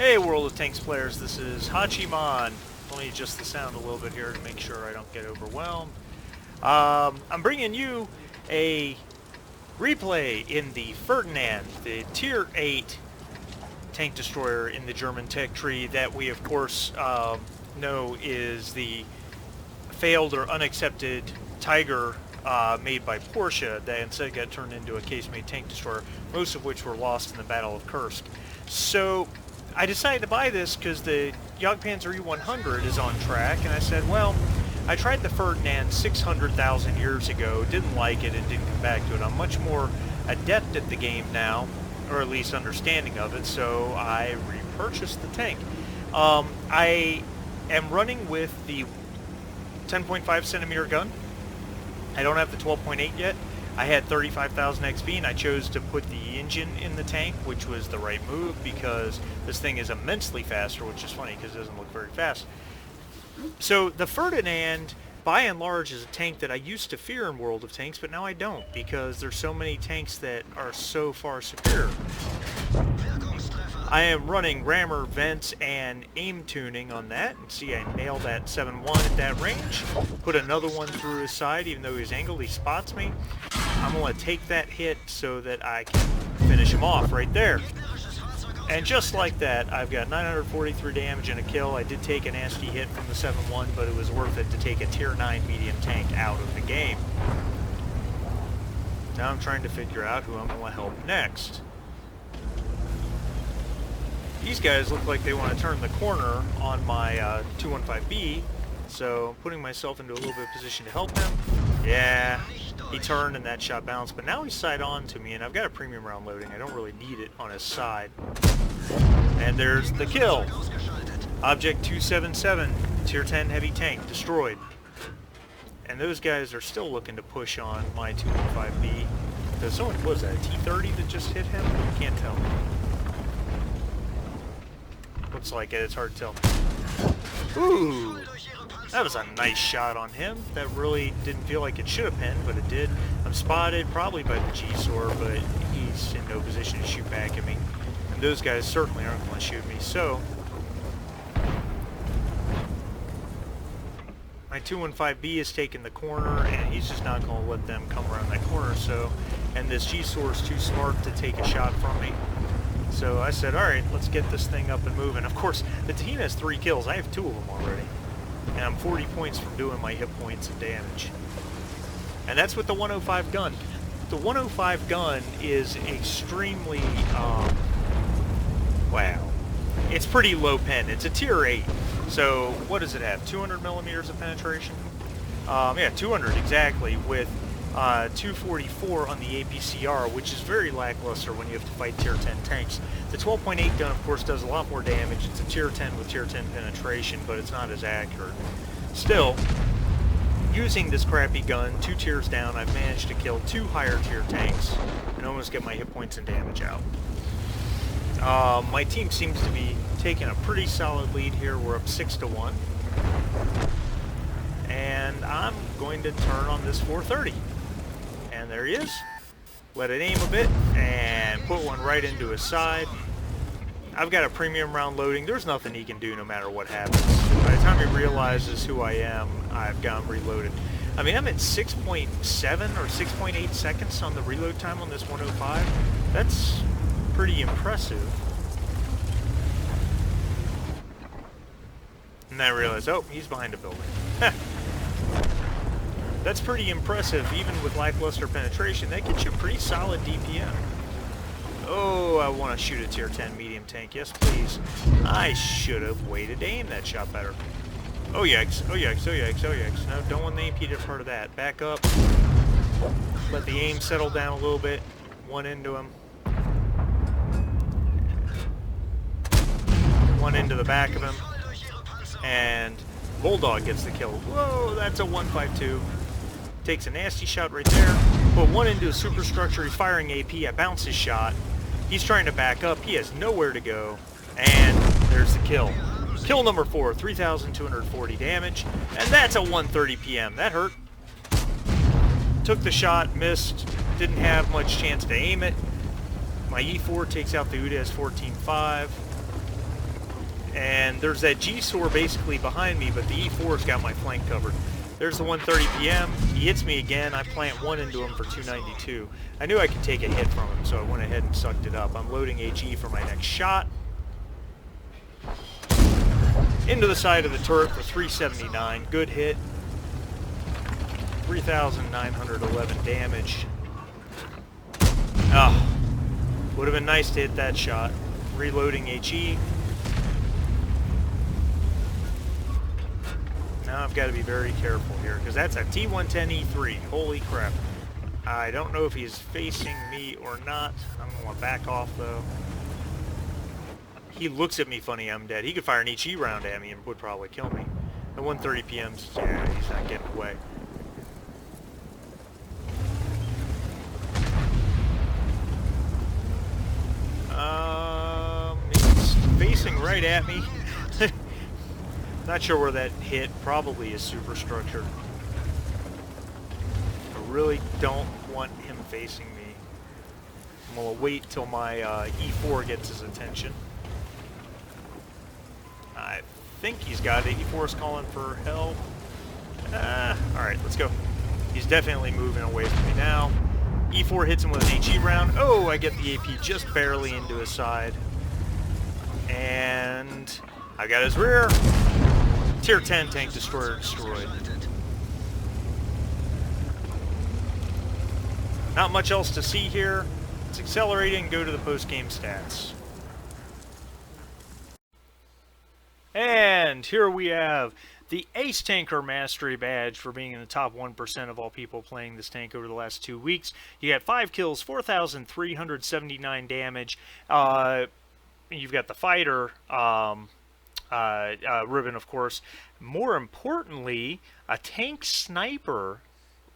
Hey World of Tanks players, this is Hachiman. Let me adjust the sound a little bit here to make sure I don't get overwhelmed. I'm bringing you a replay in the Ferdinand, the Tier 8 tank destroyer in the German tech tree that we of course know is the failed or unaccepted Tiger made by Porsche that instead got turned into a case-made tank destroyer, most of which were lost in the Battle of Kursk. So I decided to buy this because the Jagdpanzer E100 is on track, and I said, well, I tried the Ferdinand 600,000 years ago, didn't like it, and didn't come back to it. I'm much more adept at the game now, or at least understanding of it, so I repurchased the tank. I am running with the 10.5 centimeter gun. I don't have the 12.8 yet. I had 35,000 XP and I chose to put the engine in the tank, which was the right move because this thing is immensely faster, which is funny because it doesn't look very fast. So the Ferdinand, by and large, is a tank that I used to fear in World of Tanks, but now I don't because there's so many tanks that are so far superior. I am running rammer, vents, and aim tuning on that. And see, I nailed that 7-1 at that range. Put another one through his side, even though he's angled, he spots me. I'm going to take that hit so that I can finish him off right there. And just like that, I've got 943 damage and a kill. I did take a nasty hit from the 7-1, but it was worth it to take a Tier 9 medium tank out of the game. Now I'm trying to figure out who I'm going to help next. These guys look like they want to turn the corner on my 215B, so I'm putting myself into a little bit of position to help him. Yeah, he turned and that shot bounced, but now he's side on to me, and I've got a premium round loading. I don't really need it on his side. And there's the kill. Object 277, Tier 10 heavy tank, destroyed. And those guys are still looking to push on my 215B. Because someone, what was that, a T-30 that just hit him? I can't tell. Looks like it, it's hard to tell. Ooh! That was a nice shot on him. That really didn't feel like it should have pinned, but it did. I'm spotted, probably by the G-Sword, but he's in no position to shoot back at me. And those guys certainly aren't going to shoot me, so... my 215B is taking the corner, and he's just not going to let them come around that corner, so... and this G-Sword's too smart to take a shot from me. So I said, alright, let's get this thing up and moving. Of course, the team has 3 kills. I have 2 of them already. And I'm 40 points from doing my hit points and damage. And that's with the 105 gun. The 105 gun is extremely, wow. It's pretty low pen. It's a Tier 8. So what does it have? 200 millimeters of penetration? Yeah, 200 exactly, with 244 on the APCR, which is very lackluster when you have to fight Tier 10 tanks. The 12.8 gun, of course, does a lot more damage. It's a Tier 10 with Tier 10 penetration, but it's not as accurate. Still, using this crappy gun, 2 tiers down, I've managed to kill 2 higher tier tanks and almost get my hit points and damage out. My team seems to be taking a pretty solid lead here. We're up 6-1. And I'm going to turn on this 430. And there he is. Let it aim a bit and put one right into his side. I've got a premium round loading. There's nothing he can do no matter what happens. By the time he realizes who I am, I've got him reloaded. I mean, I'm at 6.7 or 6.8 seconds on the reload time on this 105. That's pretty impressive. And then I realized, oh, he's behind a building. That's pretty impressive, even with lackluster penetration. That gets you a pretty solid DPM. Oh, I want to shoot a Tier 10 medium tank. Yes, please. I should have waited to aim that shot better. Oh, yikes. Oh, yikes. Oh, yikes. Oh, yikes. No, don't want the AP to part of that. Back up. Let the aim settle down a little bit. One into him. One into the back of him. And Bulldog gets the kill. Whoa, that's a 152. Takes a nasty shot right there. Put one into a superstructure. He's firing AP. I bounce his shot. He's trying to back up. He has nowhere to go. And there's the kill. Kill number 4, 3,240 damage. And that's a 130 PM. That hurt. Took the shot, missed. Didn't have much chance to aim it. My E4 takes out the UDAS 14.5. And there's that G-Sor basically behind me, but the E4's got my flank covered. There's the 130 PM. He hits me again. I plant one into him for 292. I knew I could take a hit from him, so I went ahead and sucked it up. I'm loading HE for my next shot. Into the side of the turret for 379. Good hit. 3,911 damage. Oh, would have been nice to hit that shot. Reloading HE. Now I've got to be very careful here, because that's a T110E3. Holy crap. I don't know if he's facing me or not. I'm going to back off, though. He looks at me funny, I'm dead. He could fire an HE round at me and would probably kill me. The 130 PM's, yeah, he's not getting away. He's facing right at me. Not sure where that hit. Probably is superstructure. I really don't want him facing me. I'm going to wait till my E4 gets his attention. I think he's got it. E4's calling for help. Alright, let's go. He's definitely moving away from me now. E4 hits him with an HE round. Oh, I get the AP just barely into his side. And I got his rear. Tier 10 tank destroyer destroyed. Not much else to see here. Let's accelerate and go to the post-game stats. And here we have the Ace Tanker Mastery Badge for being in the top 1% of all people playing this tank over the last 2 weeks. You got 5 kills, 4,379 damage. You've got the fighter ribbon, of course. More importantly, a tank sniper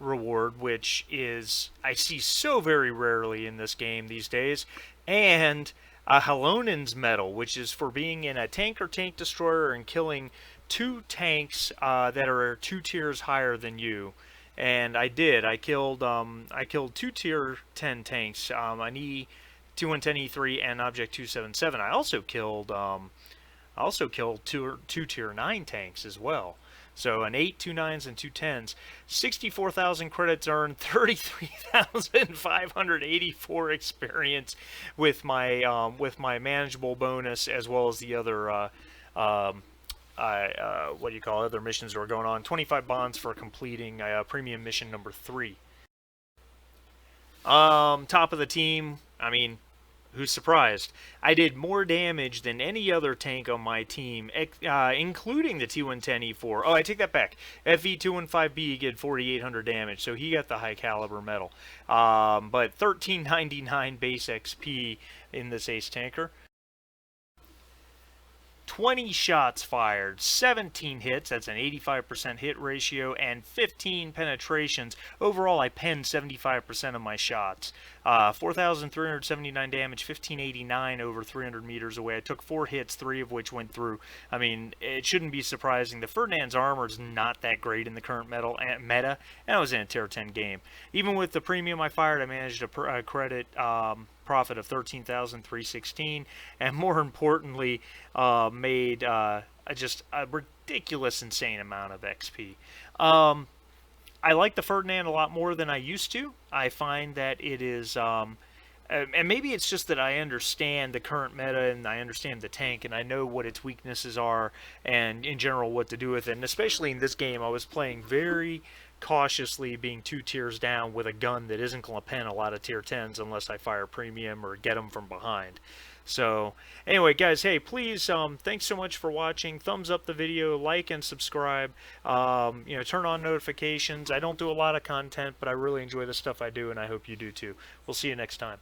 reward, which is I see so very rarely in this game these days, and a Halonen's medal, which is for being in a tank or tank destroyer and killing 2 tanks that are 2 tiers higher than you. And I did. I killed 2 tier 10 tanks, an T110E3 and Object 277. I also killed 2 tier 9 tanks as well. So an 8, 2 9s, and 2 10s. 64,000 credits earned, 33,584 experience with my manageable bonus, as well as the other what do you call it, other missions that are going on. 25 bonds for completing premium mission number 3. Top of the team, I mean, who's surprised? I did more damage than any other tank on my team, including the T110E4. Oh, I take that back. FV215B did 4,800 damage, so he got the high caliber medal. But 1399 base XP in this Ace Tanker. 20 shots fired, 17 hits, that's an 85% hit ratio, and 15 penetrations. Overall, I penned 75% of my shots. 4,379 damage, 1,589 over 300 meters away. I took 4 hits, 3 of which went through. I mean, it shouldn't be surprising. The Ferdinand's armor is not that great in the current meta, and I was in a tier 10 game. Even with the premium I fired, I managed to credit profit of 13,316, and more importantly, made just a ridiculous, insane amount of XP. I like the Ferdinand a lot more than I used to. I find that it is, and maybe it's just that I understand the current meta and I understand the tank and I know what its weaknesses are and in general what to do with it. And especially in this game, I was playing very cautiously, being 2 tiers down with a gun that isn't going to pen a lot of tier 10s unless I fire premium or get them from behind. So anyway, guys, hey, please, thanks so much for watching. Thumbs up the video, like and subscribe. You know, turn on notifications. I don't do a lot of content, but I really enjoy the stuff I do, and I hope you do too. We'll see you next time.